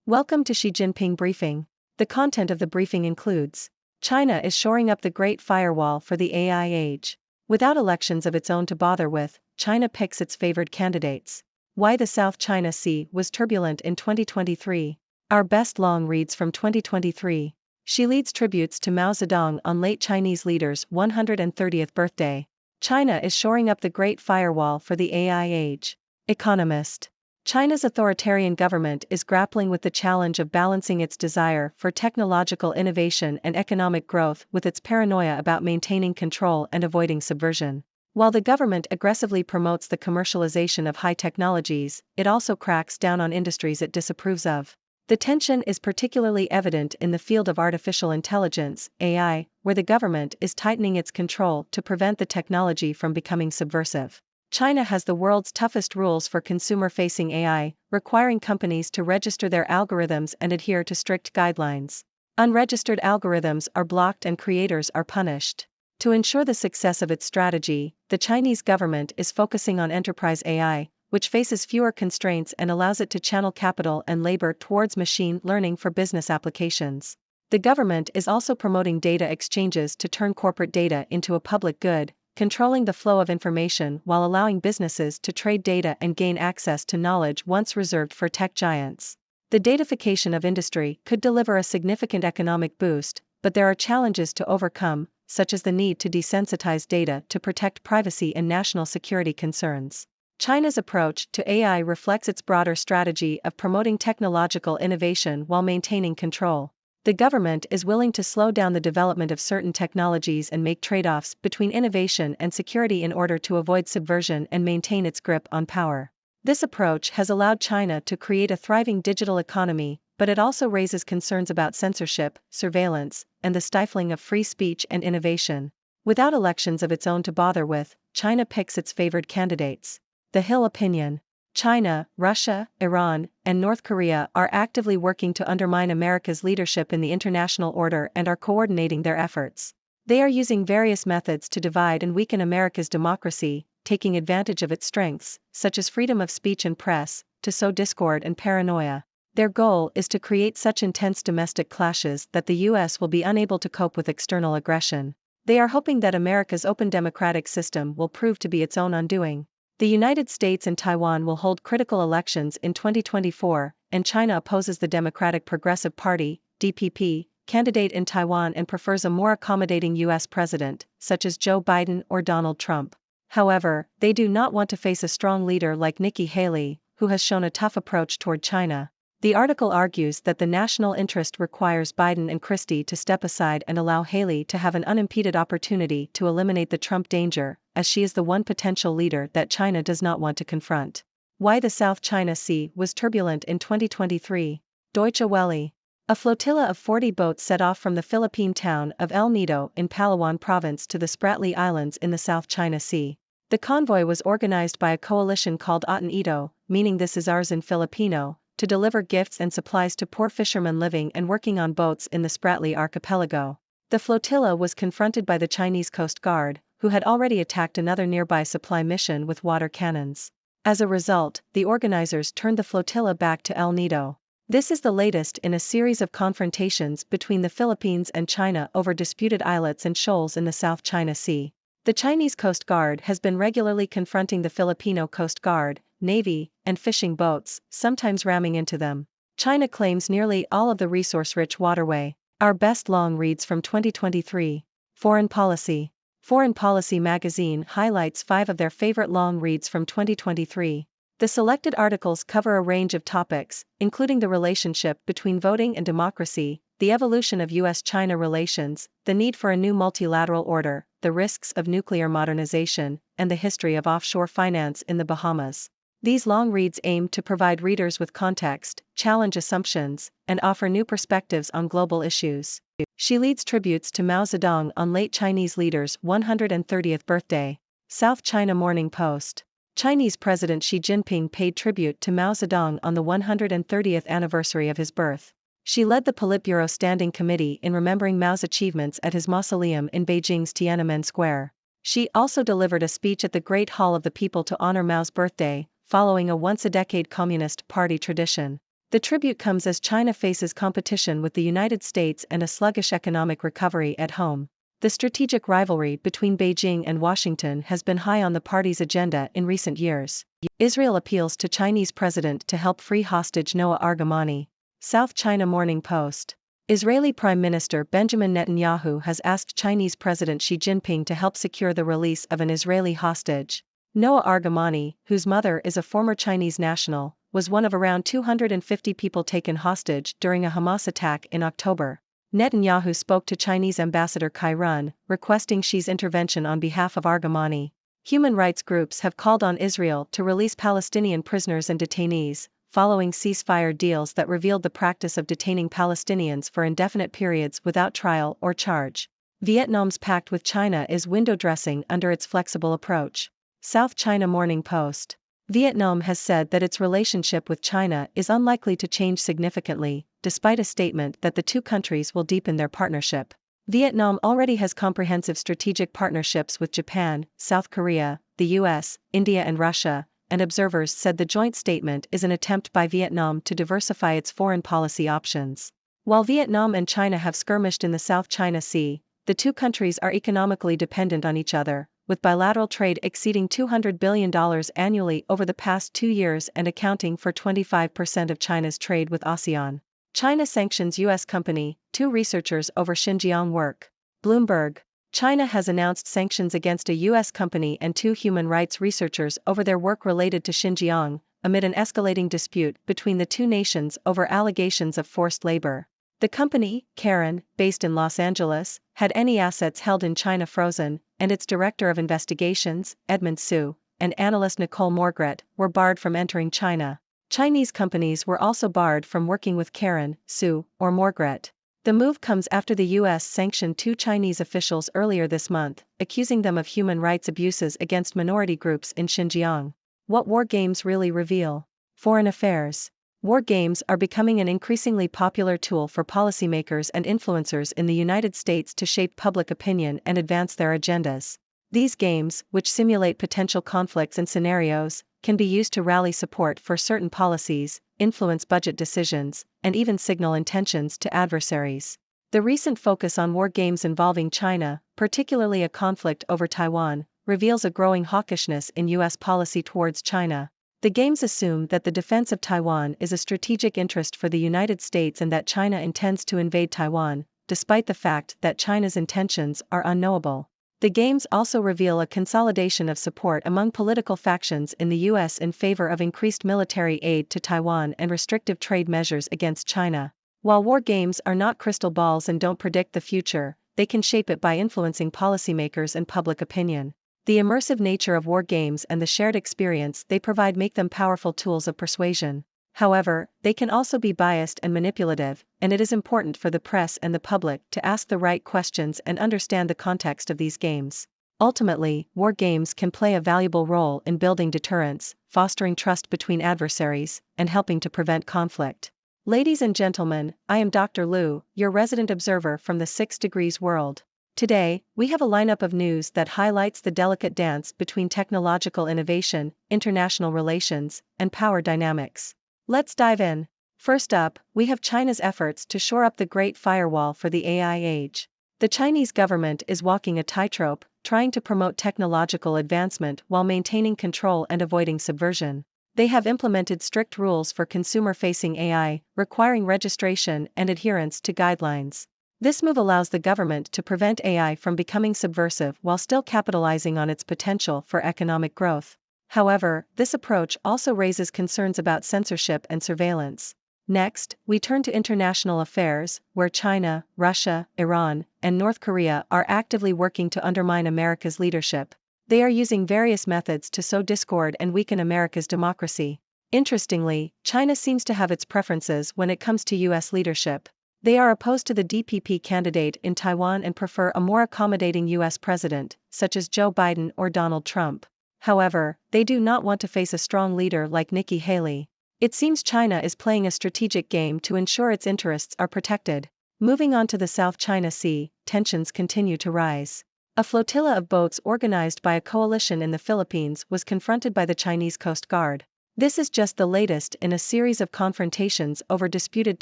Welcome to Xi Jinping Briefing. The content of the briefing includes: China is shoring up the Great Firewall for the AI age. Without elections of its own to bother with, China picks its favored candidates. Why the South China Sea was turbulent in 2023. Our best long reads from 2023. Xi leads tributes to Mao Zedong on late Chinese leader's 130th birthday. China is shoring up the Great Firewall for the AI age. Economist. China's authoritarian government is grappling with the challenge of balancing its desire for technological innovation and economic growth with its paranoia about maintaining control and avoiding subversion. While the government aggressively promotes the commercialization of high technologies, it also cracks down on industries it disapproves of. The tension is particularly evident in the field of artificial intelligence, AI, where the government is tightening its control to prevent the technology from becoming subversive. China has the world's toughest rules for consumer-facing AI, requiring companies to register their algorithms and adhere to strict guidelines. Unregistered algorithms are blocked and creators are punished. To ensure the success of its strategy, the Chinese government is focusing on enterprise AI, which faces fewer constraints and allows it to channel capital and labor towards machine learning for business applications. The government is also promoting data exchanges to turn corporate data into a public good, controlling the flow of information while allowing businesses to trade data and gain access to knowledge once reserved for tech giants. The datafication of industry could deliver a significant economic boost, but there are challenges to overcome, such as the need to desensitize data to protect privacy and national security concerns. China's approach to AI reflects its broader strategy of promoting technological innovation while maintaining control. The government is willing to slow down the development of certain technologies and make trade-offs between innovation and security in order to avoid subversion and maintain its grip on power. This approach has allowed China to create a thriving digital economy, but it also raises concerns about censorship, surveillance, and the stifling of free speech and innovation. Without elections of its own to bother with, China picks its favored candidates. The Hill Opinion. China, Russia, Iran, and North Korea are actively working to undermine America's leadership in the international order and are coordinating their efforts. They are using various methods to divide and weaken America's democracy, taking advantage of its strengths, such as freedom of speech and press, to sow discord and paranoia. Their goal is to create such intense domestic clashes that the U.S. will be unable to cope with external aggression. They are hoping that America's open democratic system will prove to be its own undoing. The United States and Taiwan will hold critical elections in 2024, and China opposes the Democratic Progressive Party, DPP, candidate in Taiwan and prefers a more accommodating U.S. president, such as Joe Biden or Donald Trump. However, they do not want to face a strong leader like Nikki Haley, who has shown a tough approach toward China. The article argues that the national interest requires Biden and Christie to step aside and allow Haley to have an unimpeded opportunity to eliminate the Trump danger, as she is the one potential leader that China does not want to confront. Why the South China Sea was turbulent in 2023. Deutsche Welle. A flotilla of 40 boats set off from the Philippine town of El Nido in Palawan province to the Spratly Islands in the South China Sea. The convoy was organized by a coalition called Atin Ito, meaning this is ours in Filipino, to deliver gifts and supplies to poor fishermen living and working on boats in the Spratly archipelago. The flotilla was confronted by the Chinese Coast Guard, who had already attacked another nearby supply mission with water cannons. As a result, the organizers turned the flotilla back to El Nido. This is the latest in a series of confrontations between the Philippines and China over disputed islets and shoals in the South China Sea. The Chinese Coast Guard has been regularly confronting the Filipino Coast Guard, Navy, and fishing boats, sometimes ramming into them. China claims nearly all of the resource-rich waterway. Our best long reads from 2023. Foreign Policy. Foreign Policy magazine highlights 5 of their favorite long reads from 2023. The selected articles cover a range of topics, including the relationship between voting and democracy, the evolution of U.S.-China relations, the need for a new multilateral order, the risks of nuclear modernization, and the history of offshore finance in the Bahamas. These long reads aim to provide readers with context, challenge assumptions, and offer new perspectives on global issues. Xi leads tributes to Mao Zedong on late Chinese leader's 130th birthday. South China Morning Post. Chinese President Xi Jinping paid tribute to Mao Zedong on the 130th anniversary of his birth. Xi led the Politburo Standing Committee in remembering Mao's achievements at his mausoleum in Beijing's Tiananmen Square. Xi also delivered a speech at the Great Hall of the People to honor Mao's birthday, following a once-a-decade Communist Party tradition. The tribute comes as China faces competition with the United States and a sluggish economic recovery at home. The strategic rivalry between Beijing and Washington has been high on the party's agenda in recent years. Israel appeals to Chinese president to help free hostage Noah Argamani. South China Morning Post. Israeli Prime Minister Benjamin Netanyahu has asked Chinese President Xi Jinping to help secure the release of an Israeli hostage. Noah Argamani, whose mother is a former Chinese national, was one of around 250 people taken hostage during a Hamas attack in October. Netanyahu spoke to Chinese Ambassador Kai Run, requesting Xi's intervention on behalf of Argamani. Human rights groups have called on Israel to release Palestinian prisoners and detainees, following ceasefire deals that revealed the practice of detaining Palestinians for indefinite periods without trial or charge. Vietnam's pact with China is window dressing under its flexible approach. South China Morning Post. Vietnam has said that its relationship with China is unlikely to change significantly, despite a statement that the two countries will deepen their partnership. Vietnam already has comprehensive strategic partnerships with Japan, South Korea, the US, India and Russia, and observers said the joint statement is an attempt by Vietnam to diversify its foreign policy options. While Vietnam and China have skirmished in the South China Sea, the two countries are economically dependent on each other, with bilateral trade exceeding $200 billion annually over the past 2 years and accounting for 25% of China's trade with ASEAN. China sanctions U.S. company, 2 researchers over Xinjiang work. Bloomberg. China has announced sanctions against a U.S. company and 2 human rights researchers over their work related to Xinjiang, amid an escalating dispute between the two nations over allegations of forced labor. The company, Karen, based in Los Angeles, had any assets held in China frozen, and its director of investigations, Edmund Su, and analyst Nicole Morgret, were barred from entering China. Chinese companies were also barred from working with Karen, Su, or Morgret. The move comes after the U.S. sanctioned 2 Chinese officials earlier this month, accusing them of human rights abuses against minority groups in Xinjiang. What war games really reveal? Foreign affairs. War games are becoming an increasingly popular tool for policymakers and influencers in the United States to shape public opinion and advance their agendas. These games, which simulate potential conflicts and scenarios, can be used to rally support for certain policies, influence budget decisions, and even signal intentions to adversaries. The recent focus on war games involving China, particularly a conflict over Taiwan, reveals a growing hawkishness in U.S. policy towards China. The games assume that the defense of Taiwan is a strategic interest for the United States and that China intends to invade Taiwan, despite the fact that China's intentions are unknowable. The games also reveal a consolidation of support among political factions in the U.S. in favor of increased military aid to Taiwan and restrictive trade measures against China. While war games are not crystal balls and don't predict the future, they can shape it by influencing policymakers and public opinion. The immersive nature of war games and the shared experience they provide make them powerful tools of persuasion. However, they can also be biased and manipulative, and it is important for the press and the public to ask the right questions and understand the context of these games. Ultimately, war games can play a valuable role in building deterrence, fostering trust between adversaries, and helping to prevent conflict. Ladies and gentlemen, I am Dr. Liu, your resident observer from the 6 Degrees world. Today, we have a lineup of news that highlights the delicate dance between technological innovation, international relations, and power dynamics. Let's dive in. First up, we have China's efforts to shore up the Great Firewall for the AI age. The Chinese government is walking a tightrope, trying to promote technological advancement while maintaining control and avoiding subversion. They have implemented strict rules for consumer-facing AI, requiring registration and adherence to guidelines. This move allows the government to prevent AI from becoming subversive while still capitalizing on its potential for economic growth. However, this approach also raises concerns about censorship and surveillance. Next, we turn to international affairs, where China, Russia, Iran, and North Korea are actively working to undermine America's leadership. They are using various methods to sow discord and weaken America's democracy. Interestingly, China seems to have its preferences when it comes to U.S. leadership. They are opposed to the DPP candidate in Taiwan and prefer a more accommodating U.S. president, such as Joe Biden or Donald Trump. However, they do not want to face a strong leader like Nikki Haley. It seems China is playing a strategic game to ensure its interests are protected. Moving on to the South China Sea, tensions continue to rise. A flotilla of boats organized by a coalition in the Philippines was confronted by the Chinese Coast Guard. This is just the latest in a series of confrontations over disputed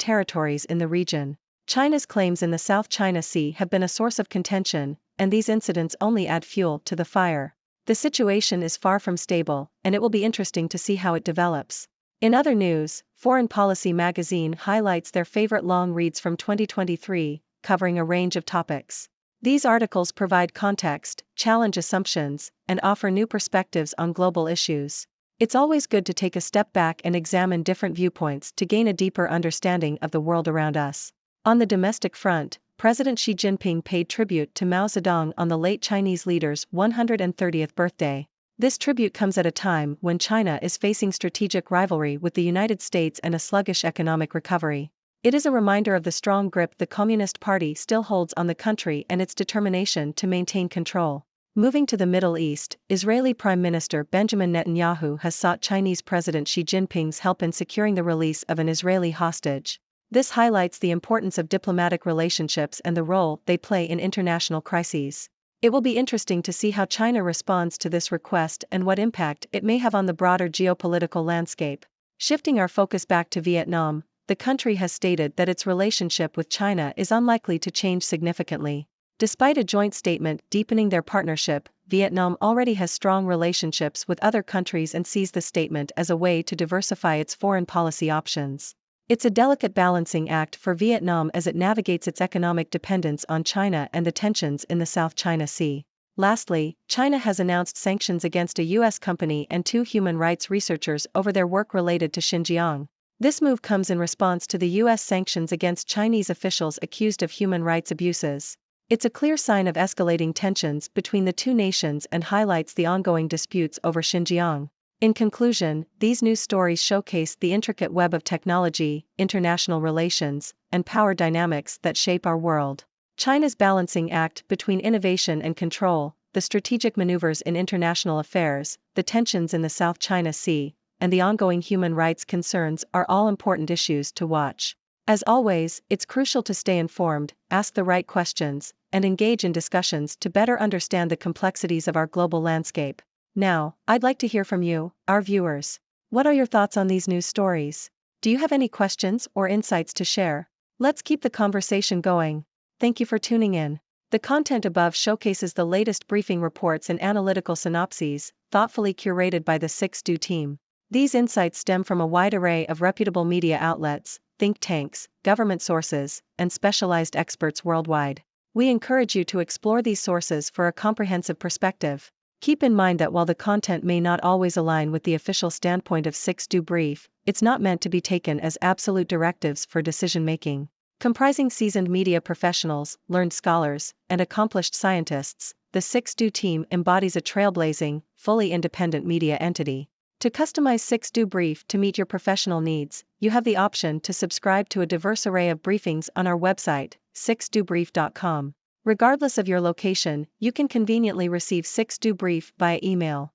territories in the region. China's claims in the South China Sea have been a source of contention, and these incidents only add fuel to the fire. The situation is far from stable, and it will be interesting to see how it develops. In other news, Foreign Policy magazine highlights their favorite long reads from 2023, covering a range of topics. These articles provide context, challenge assumptions, and offer new perspectives on global issues. It's always good to take a step back and examine different viewpoints to gain a deeper understanding of the world around us. On the domestic front, President Xi Jinping paid tribute to Mao Zedong on the late Chinese leader's 130th birthday. This tribute comes at a time when China is facing strategic rivalry with the United States and a sluggish economic recovery. It is a reminder of the strong grip the Communist Party still holds on the country and its determination to maintain control. Moving to the Middle East, Israeli Prime Minister Benjamin Netanyahu has sought Chinese President Xi Jinping's help in securing the release of an Israeli hostage. This highlights the importance of diplomatic relationships and the role they play in international crises. It will be interesting to see how China responds to this request and what impact it may have on the broader geopolitical landscape. Shifting our focus back to Vietnam, the country has stated that its relationship with China is unlikely to change significantly. Despite a joint statement deepening their partnership, Vietnam already has strong relationships with other countries and sees the statement as a way to diversify its foreign policy options. It's a delicate balancing act for Vietnam as it navigates its economic dependence on China and the tensions in the South China Sea. Lastly, China has announced sanctions against a U.S. company and 2 human rights researchers over their work related to Xinjiang. This move comes in response to the U.S. sanctions against Chinese officials accused of human rights abuses. It's a clear sign of escalating tensions between the two nations and highlights the ongoing disputes over Xinjiang. In conclusion, these news stories showcase the intricate web of technology, international relations, and power dynamics that shape our world. China's balancing act between innovation and control, the strategic maneuvers in international affairs, the tensions in the South China Sea, and the ongoing human rights concerns are all important issues to watch. As always, it's crucial to stay informed, ask the right questions, and engage in discussions to better understand the complexities of our global landscape. Now, I'd like to hear from you, our viewers. What are your thoughts on these news stories? Do you have any questions or insights to share? Let's keep the conversation going. Thank you for tuning in. The content above showcases the latest briefing reports and analytical synopses, thoughtfully curated by the 6Do team. These insights stem from a wide array of reputable media outlets, think tanks, government sources, and specialized experts worldwide. We encourage you to explore these sources for a comprehensive perspective. Keep in mind that while the content may not always align with the official standpoint of 6Do Brief, it's not meant to be taken as absolute directives for decision-making. Comprising seasoned media professionals, learned scholars, and accomplished scientists, the 6Do team embodies a trailblazing, fully independent media entity. To customize 6Do Brief to meet your professional needs, you have the option to subscribe to a diverse array of briefings on our website, 6dobrief.com. Regardless of your location, you can conveniently receive 6Do Brief via email.